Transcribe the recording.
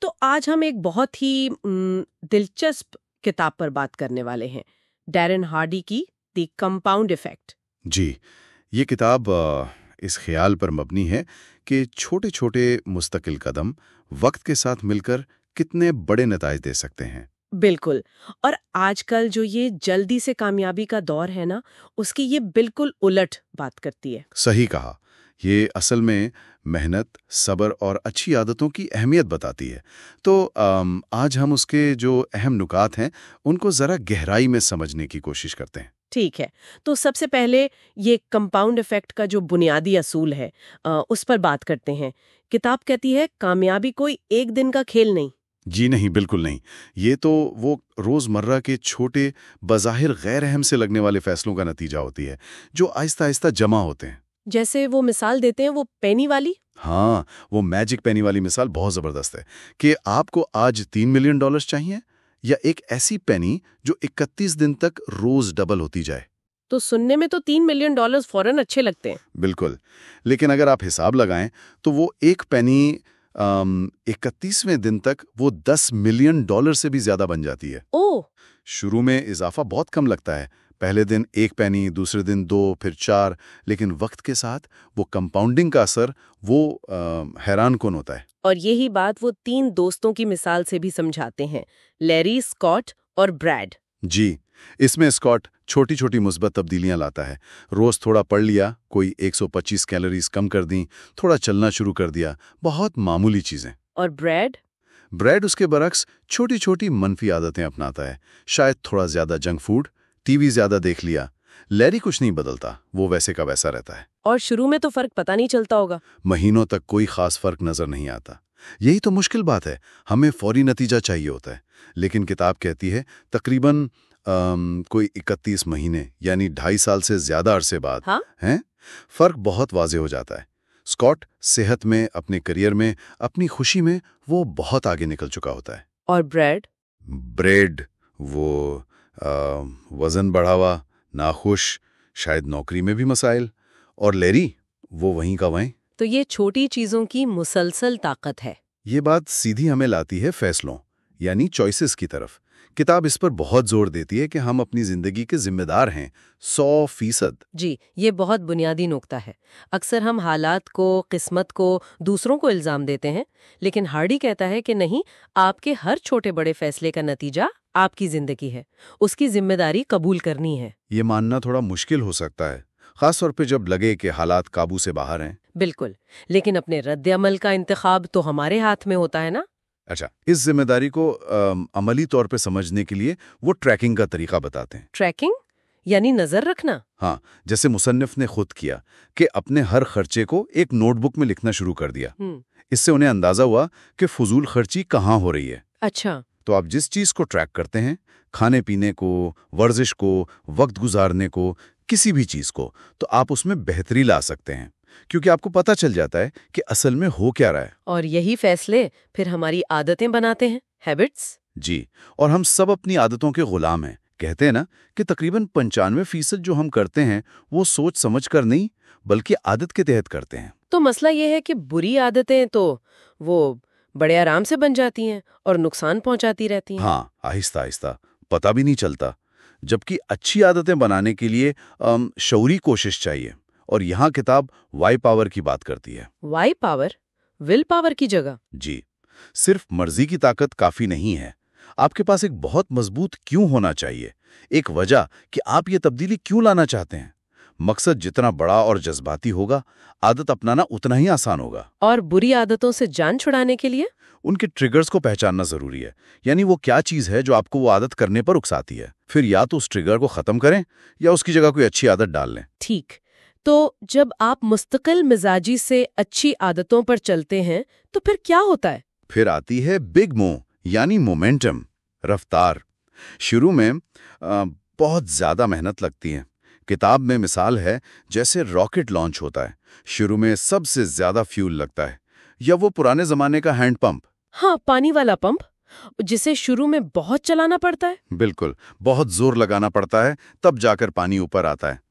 تو آج ہم ایک بہت ہی دلچسپ کتاب پر بات کرنے والے ہیں، ڈیرن ہارڈی کی دی کمپاؤنڈ ایفیکٹ۔ جی، یہ کتاب اس خیال پر مبنی ہے کہ چھوٹے چھوٹے مستقل قدم وقت کے ساتھ مل کر کتنے بڑے نتائج دے سکتے ہیں۔ بالکل، اور آج کل جو یہ جلدی سے کامیابی کا دور ہے نا، اس کی یہ بالکل الٹ بات کرتی ہے۔ صحیح کہا، یہ اصل میں محنت، صبر اور اچھی عادتوں کی اہمیت بتاتی ہے۔ تو آج ہم اس کے جو اہم نکات ہیں ان کو ذرا گہرائی میں سمجھنے کی کوشش کرتے ہیں۔ ٹھیک ہے، تو سب سے پہلے یہ کمپاؤنڈ ایفیکٹ کا جو بنیادی اصول ہے اس پر بات کرتے ہیں۔ کتاب کہتی ہے کامیابی کوئی ایک دن کا کھیل نہیں۔ جی نہیں، بالکل نہیں۔ یہ تو وہ روزمرہ کے چھوٹے بظاہر غیر اہم سے لگنے والے فیصلوں کا نتیجہ ہوتی ہے جو آہستہ آہستہ جمع ہوتے ہیں۔ جیسے وہ مثال دیتے ہیں وہ پینی والی۔ ہاں، وہ میجک پینی والی مثال بہت زبردست ہے کہ آپ کو آج $3 ملین چاہیے یا ایک ایسی پینی جو 31 دن تک روز ڈبل ہوتی جائے۔ تو سننے میں تو $3 ملین فوراً اچھے لگتے ہیں۔ بالکل، لیکن اگر آپ حساب لگائیں تو وہ ایک پینی 31ویں دن تک وہ $10 ملین سے بھی زیادہ بن جاتی ہے۔ اوہ! شروع میں اضافہ بہت کم لگتا ہے، پہلے دن 1 پینی، دوسرے دن 2، پھر 4، لیکن وقت کے ساتھ وہ کمپاؤنڈنگ کا اثر وہ حیران کن ہوتا ہے۔ اور یہی بات وہ 3 دوستوں کی مثال سے بھی سمجھاتے ہیں، لیری، اسکاٹ اور بریڈ۔ جی، اس میں اسکاٹ چھوٹی چھوٹی مثبت تبدیلیاں لاتا ہے۔ روز تھوڑا پڑھ لیا، کوئی 125 کیلوریز کم کر دیں، تھوڑا چلنا شروع کر دیا، بہت معمولی چیزیں۔ اور بریڈ اس کے برعکس چھوٹی چھوٹی منفی عادتیں اپناتا ہے، شاید تھوڑا زیادہ جنک فوڈ، ٹی وی زیادہ دیکھ لیا۔ لیری کچھ نہیں بدلتا، وہ ویسے کا ویسا رہتا ہے۔ اور شروع میں تو فرق پتہ نہیں چلتا ہوگا، مہینوں تک کوئی خاص فرق نظر نہیں آتا۔ یہی تو مشکل بات ہے، ہمیں فوری نتیجہ چاہیے ہوتا ہے، لیکن کتاب کہتی ہے تقریباً کوئی 31 مہینے یعنی 2.5 سال سے زیادہ عرصے بعد ہیں فرق بہت واضح ہو جاتا ہے۔ اسکاٹ صحت میں، اپنے کریئر میں، اپنی خوشی میں وہ بہت آگے نکل چکا ہوتا ہے۔ اور بریڈ وہ وزن بڑھا ہوا، ناخوش، شاید نوکری میں بھی مسائل۔ اور لیری وہ وہیں کا وہیں۔ تو یہ چھوٹی چیزوں کی مسلسل طاقت ہے۔ یہ بات سیدھی ہمیں لاتی ہے فیصلوں یعنی چوائسز کی طرف۔ کتاب اس پر بہت زور دیتی ہے کہ ہم اپنی زندگی کے ذمہ دار ہیں 100%۔ جی، یہ بہت بنیادی نکتہ ہے۔ اکثر ہم حالات کو، قسمت کو، دوسروں کو الزام دیتے ہیں، لیکن ہارڈی کہتا ہے کہ نہیں، آپ کے ہر چھوٹے بڑے فیصلے کا نتیجہ آپ کی زندگی ہے، اس کی ذمہ داری قبول کرنی ہے۔ یہ ماننا تھوڑا مشکل ہو سکتا ہے، خاص طور پہ جب لگے کہ حالات قابو سے باہر ہیں۔ بالکل، لیکن اپنے رد عمل کا انتخاب تو ہمارے ہاتھ میں ہوتا ہے نا۔ اچھا، اس ذمہ داری کو عملی طور پہ سمجھنے کے لیے وہ ٹریکنگ کا طریقہ بتاتے ہیں۔ ٹریکنگ یعنی نظر رکھنا؟ ہاں، جیسے مصنف نے خود کیا کہ اپنے ہر خرچے کو ایک نوٹ بک میں لکھنا شروع کر دیا۔ اس سے انہیں اندازہ ہوا کہ فضول خرچی کہاں ہو رہی ہے۔ اچھا، تو آپ جس چیز کو ٹریک کرتے ہیں، کھانے پینے کو، ورزش کو، وقت گزارنے کو، کسی بھی چیز کو، تو آپ اس میں بہتری لا سکتے ہیں، کیونکہ آپ کو پتہ چل جاتا ہے کہ اصل میں ہو کیا رہا ہے۔ اور یہی فیصلے پھر ہماری عادتیں بناتے ہیں، ہیبٹس۔ جی، اور ہم سب اپنی عادتوں کے غلام ہیں۔ کہتے ہیں نا کہ تقریباً 95% جو ہم کرتے ہیں وہ سوچ سمجھ کر نہیں بلکہ عادت کے تحت کرتے ہیں۔ تو مسئلہ یہ ہے کہ بری عادتیں تو وہ بڑے آرام سے بن جاتی ہیں اور نقصان پہنچاتی رہتی ہیں۔ ہاں، آہستہ آہستہ، پتہ بھی نہیں چلتا۔ جبکہ اچھی عادتیں بنانے کے لیے شعوری کوشش چاہیے، اور یہاں کتاب وائی پاور کی بات کرتی ہے۔ Y power? ول پاور کی جگہ؟ جی، صرف مرضی کی طاقت کافی نہیں ہے، آپ کے پاس ایک بہت مضبوط کیوں ہونا چاہیے، ایک وجہ کہ آپ یہ تبدیلی کیوں لانا چاہتے ہیں۔ مقصد جتنا بڑا اور جذباتی ہوگا، عادت اپنانا اتنا ہی آسان ہوگا۔ اور بری عادتوں سے جان چھڑانے کے لیے ان کے ٹریگرز کو پہچاننا ضروری ہے، یعنی وہ کیا چیز ہے جو آپ کو وہ عادت کرنے پر اکساتی ہے، پھر یا تو اس ٹریگر کو ختم کریں یا اس کی جگہ کوئی اچھی عادت ڈال لیں۔ ٹھیک، تو جب آپ مستقل مزاجی سے اچھی عادتوں پر چلتے ہیں تو پھر کیا ہوتا ہے؟ پھر آتی ہے بگ مو یعنی مومنٹم، رفتار۔ شروع میں بہت زیادہ محنت لگتی ہے۔ کتاب میں مثال ہے جیسے راکٹ لانچ ہوتا ہے، شروع میں سب سے زیادہ فیول لگتا ہے، یا وہ پرانے زمانے کا ہینڈ پمپ۔ ہاں، پانی والا پمپ جسے شروع میں بہت چلانا پڑتا ہے۔ بالکل، بہت زور لگانا پڑتا ہے، تب جا کر پانی اوپر آتا ہے۔